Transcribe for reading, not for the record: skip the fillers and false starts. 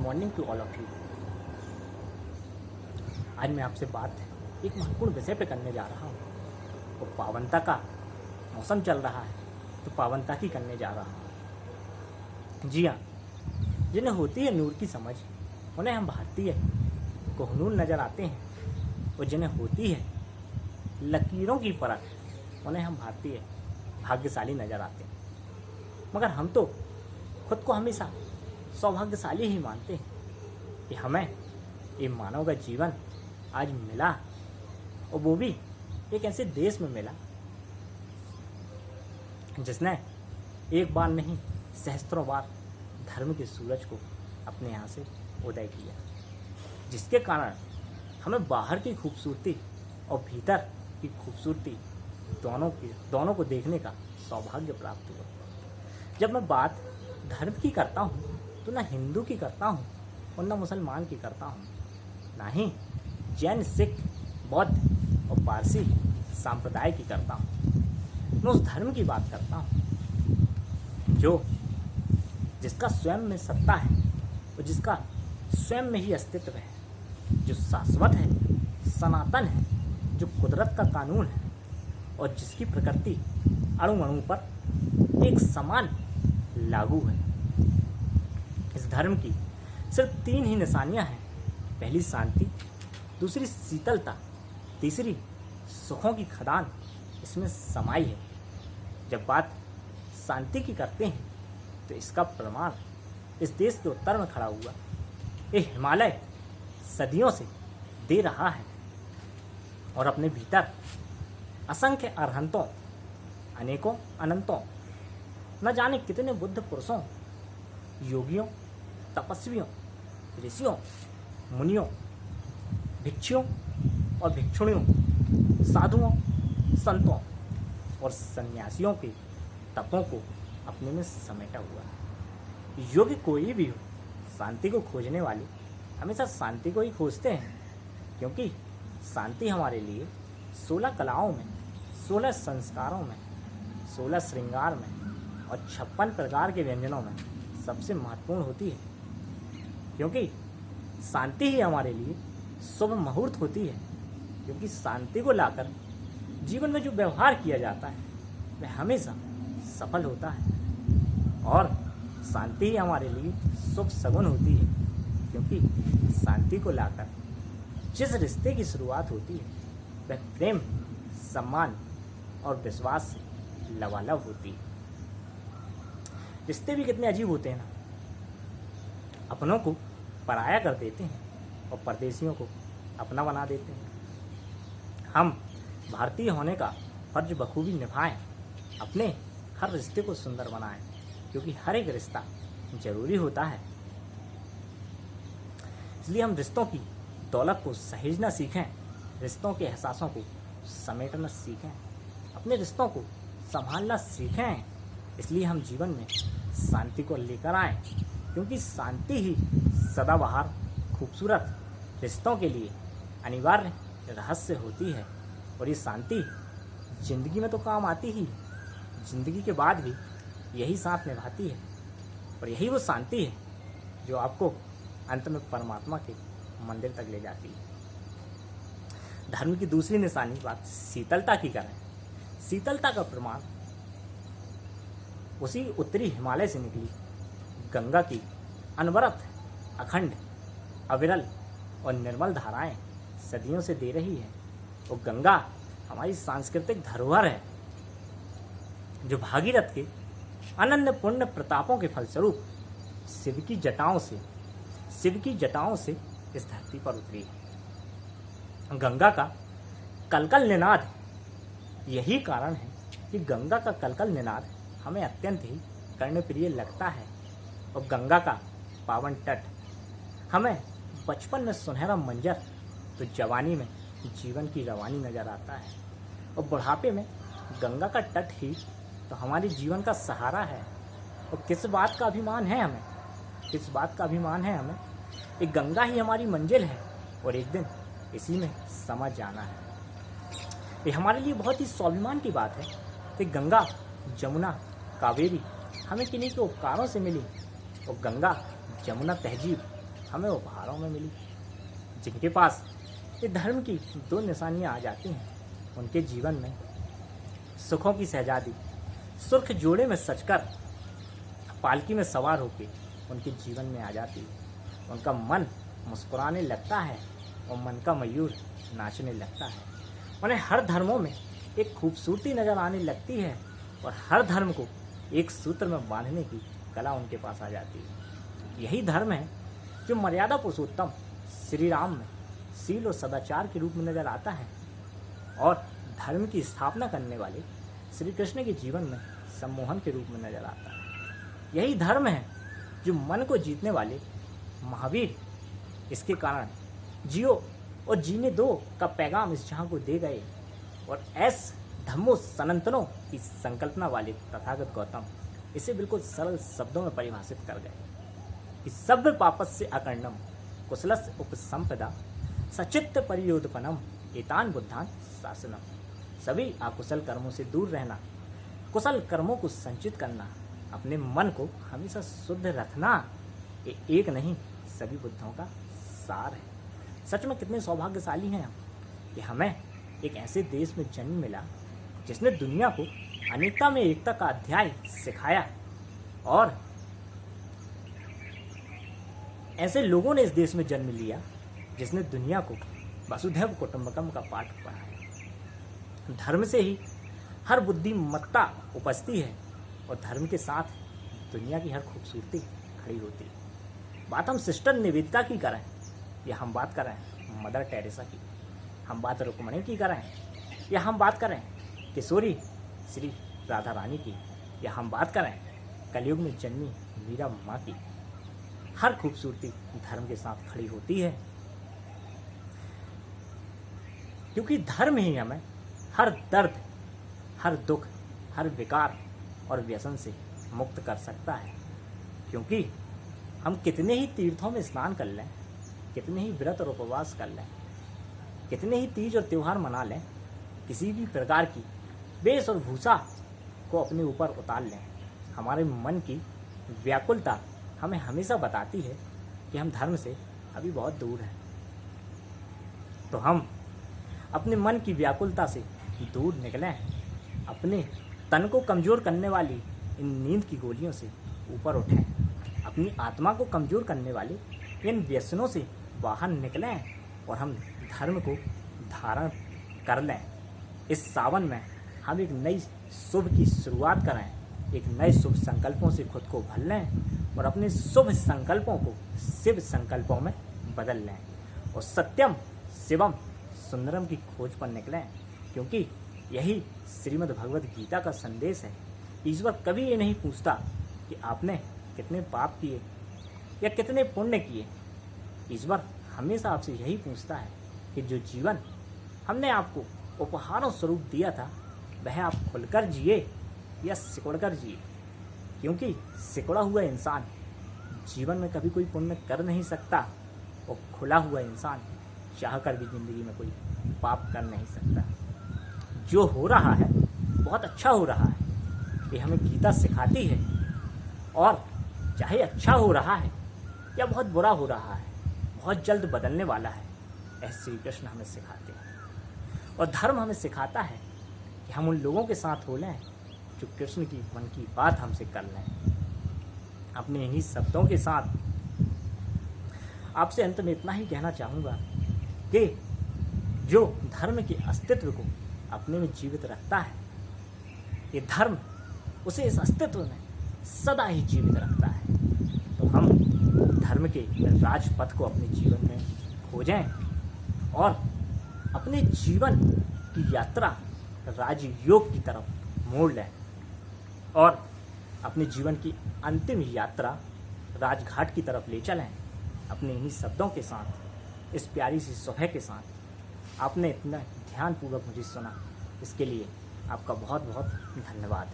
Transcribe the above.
Morning to all of you. आज मैं आपसे बात एक महत्वपूर्ण विषय पे करने जा रहा हूँ। वो पावनता का मौसम चल रहा है तो पावनता की करने जा रहा हूँ। जी हाँ, जिन्हें होती है नूर की समझ उन्हें हम भारतीय कोहनूर नज़र आते हैं, और जिन्हें होती है लकीरों की परख उन्हें हम भारतीय भाग्यशाली नज़र आते हैं। मगर हम तो खुद को हमेशा सौभाग्यशाली ही मानते हैं कि हमें ये मानव का जीवन आज मिला, और वो भी एक ऐसे देश में मिला जिसने एक बार नहीं सहस्त्रों बार धर्म के सूरज को अपने यहाँ से उदय किया, जिसके कारण हमें बाहर की खूबसूरती और भीतर की खूबसूरती दोनों को देखने का सौभाग्य प्राप्त हुआ। जब मैं बात धर्म की करता हूँ तो ना हिंदू की करता हूँ और ना मुसलमान की करता हूँ, ना ही जैन, सिख, बौद्ध और पारसी संप्रदाय की करता हूँ। मैं उस धर्म की बात करता हूँ जिसका स्वयं में सत्ता है और जिसका स्वयं में ही अस्तित्व है, जो शाश्वत है, सनातन है, जो कुदरत का कानून है और जिसकी प्रकृति अणु अणु पर एक समान लागू है। इस धर्म की सिर्फ 3 ही निशानियां हैं। पहली शांति, दूसरी शीतलता, तीसरी सुखों की खदान इसमें समाई है। जब बात शांति की करते हैं तो इसका प्रमाण इस देश के उत्तर में खड़ा हुआ ये हिमालय सदियों से दे रहा है, और अपने भीतर असंख्य अरहंतों, अनेकों अनंतों, न जाने कितने बुद्ध पुरुषों, योगियों, तपस्वियों, ऋषियों, मुनियों, भिक्षुओं और भिक्षुणियों, साधुओं, संतों और सन्यासियों के तपों को अपने में समेटा हुआ है। योगी कोई भी हो, शांति को खोजने वाले हमेशा शांति को ही खोजते हैं, क्योंकि शांति हमारे लिए 16 कलाओं में, 16 संस्कारों में, 16 श्रृंगार में और 56 प्रकार के व्यंजनों में सबसे महत्वपूर्ण होती है। क्योंकि शांति ही हमारे लिए शुभ मुहूर्त होती है, क्योंकि शांति को लाकर जीवन में जो व्यवहार किया जाता है वह हमेशा सफल होता है, और शांति ही हमारे लिए शुभ शगुन होती है, क्योंकि शांति को लाकर जिस रिश्ते की शुरुआत होती है वह प्रेम, सम्मान और विश्वास से लबालब होती है। रिश्ते भी कितने अजीब होते हैं ना, अपनों को पराया कर देते हैं और परदेशियों को अपना बना देते हैं। हम भारतीय होने का फर्ज बखूबी निभाएं, अपने हर रिश्ते को सुंदर बनाएं, क्योंकि हर एक रिश्ता जरूरी होता है। इसलिए हम रिश्तों की दौलत को सहेजना सीखें, रिश्तों के एहसासों को समेटना सीखें, अपने रिश्तों को संभालना सीखें। इसलिए हम जीवन में शांति को लेकर आएं, क्योंकि शांति ही सदाबहार खूबसूरत रिश्तों के लिए अनिवार्य रहस्य होती है। और ये शांति जिंदगी में तो काम आती ही, जिंदगी के बाद भी यही साथ निभाती है, और यही वो शांति है जो आपको अंत में परमात्मा के मंदिर तक ले जाती है। धर्म की दूसरी निशानी बात शीतलता की करें। शीतलता का प्रमाण उसी उत्तरी हिमालय से निकली गंगा की अनवरत, अखंड, अविरल और निर्मल धाराएं सदियों से दे रही है। और गंगा हमारी सांस्कृतिक धरोहर है, जो भागीरथ के अनन्य पुण्य प्रतापों के फलस्वरूप शिव की जटाओं से इस धरती पर उतरी है। गंगा का कलकल निनाद, यही कारण है कि गंगा का कलकल निनाद हमें अत्यंत ही कर्णप्रिय लगता है। और गंगा का पावन तट हमें बचपन में सुनहरा मंजर तो जवानी में जीवन की रवानी नजर आता है, और बुढ़ापे में गंगा का तट ही तो हमारे जीवन का सहारा है। और किस बात का अभिमान है हमें, ये गंगा ही हमारी मंजिल है, और एक दिन इसी में समा जाना है। ये हमारे लिए बहुत ही स्वाभिमान की बात है कि गंगा, जमुना, कावेरी हमें किन्हीं के उपकारों से मिली, और गंगा, जमुना तहजीब हमें उपहारों में मिली। जिनके पास ये धर्म की दो निशानियां आ जाती हैं, उनके जीवन में सुखों की शहजादी सुर्ख जोड़े में सजकर पालकी में सवार होकर उनके जीवन में आ जाती है। उनका मन मुस्कुराने लगता है और मन का मयूर नाचने लगता है। उन्हें हर धर्मों में एक खूबसूरती नजर आने लगती है और हर धर्म को एक सूत्र में बांधने की कला उनके पास आ जाती है। यही धर्म है जो मर्यादा पुरुषोत्तम श्री राम में शील और सदाचार के रूप में नजर आता है और धर्म की स्थापना करने वाले श्री कृष्ण के जीवन में सम्मोहन के रूप में नजर आता है। यही धर्म है जो मन को जीतने वाले महावीर इसके कारण जियो और जीने दो का पैगाम इस जहां को दे गए और एस धम्मो सनातनो की संकल्पना वाले तथागत गौतम इसे बिल्कुल सरल शब्दों में परिभाषित कर गए कि सभ्य पापस्य अकर्णम कुशलस्य उपसंपदा सचित्त परियोधपनम एतान बुद्धान शासनम। सभी अकुशल कर्मों से दूर रहना, कुशल कर्मों को संचित करना, अपने मन को हमेशा शुद्ध रखना, ये एक नहीं सभी बुद्धों का सार है। सच में कितने सौभाग्यशाली हैं हम कि हमें एक ऐसे देश में जन्म मिला जिसने दुनिया को अनेकता में एकता का अध्याय सिखाया और ऐसे लोगों ने इस देश में जन्म लिया जिसने दुनिया को वसुधैव कुटुंबकम का पाठ पढ़ाया। धर्म से ही हर बुद्धिमत्ता उपजती है और धर्म के साथ दुनिया की हर खूबसूरती खड़ी होती है। बात हम सिस्टर निवेदिता की करें या हम बात करें मदर टेरेसा की, हम बात रुक्मणी की करें या हम बात करें किशोरी श्री राधा रानी की, या हम बात करें कलयुग में जन्मी मीरा माँ की, हर खूबसूरती धर्म के साथ खड़ी होती है। क्योंकि धर्म ही हमें हर दर्द, हर दुख, हर विकार और व्यसन से मुक्त कर सकता है। क्योंकि हम कितने ही तीर्थों में स्नान कर लें, कितने ही व्रत और उपवास कर लें, कितने ही तीज और त्यौहार मना लें, किसी भी प्रकार की वेश और भूषा को अपने ऊपर उतार लें, हमारे मन की व्याकुलता हमें हमेशा बताती है कि हम धर्म से अभी बहुत दूर हैं। तो हम अपने मन की व्याकुलता से दूर निकलें, अपने तन को कमज़ोर करने वाली इन नींद की गोलियों से ऊपर उठें, अपनी आत्मा को कमज़ोर करने वाले इन व्यसनों से बाहर निकलें और हम धर्म को धारण कर लें। इस सावन में हम एक नई शुभ की शुरुआत करें, एक नए शुभ संकल्पों से खुद को भर लें और अपने शुभ संकल्पों को शिव संकल्पों में बदल लें और सत्यम शिवम सुंदरम की खोज पर निकलें। क्योंकि यही श्रीमद् भगवद गीता का संदेश है। ईश्वर कभी ये नहीं पूछता कि आपने कितने पाप किए या कितने पुण्य किए। ईश्वर हमेशा आपसे यही पूछता है कि जो जीवन हमने आपको उपहारों स्वरूप दिया था वह आप खुलकर जिए या सिकुड़कर जिए। क्योंकि सिकुड़ा हुआ इंसान जीवन में कभी कोई पुण्य कर नहीं सकता और खुला हुआ इंसान चाह कर भी जिंदगी में कोई पाप कर नहीं सकता। जो हो रहा है बहुत अच्छा हो रहा है, ये हमें गीता सिखाती है। और चाहे अच्छा हो रहा है या बहुत बुरा हो रहा है, बहुत जल्द बदलने वाला है, ऐसे श्री कृष्ण हमें सिखाते हैं। और धर्म हमें सिखाता है कि हम उन लोगों के साथ हो लें जो कृष्ण की मन की बात हमसे कर लें। अपने इन्हीं शब्दों के साथ आपसे अंत में इतना ही कहना चाहूँगा कि जो धर्म के अस्तित्व को अपने में जीवित रखता है, ये धर्म उसे इस अस्तित्व में सदा ही जीवित रखता है। तो हम धर्म के राजपथ को अपने जीवन में खोजें और अपने जीवन की यात्रा राजयोग की तरफ मोड़ लें और अपने जीवन की अंतिम यात्रा राजघाट की तरफ ले चलें। अपने इन्हीं शब्दों के साथ, इस प्यारी सी सुबह के साथ आपने इतना ध्यानपूर्वक मुझे सुना, इसके लिए आपका बहुत बहुत धन्यवाद।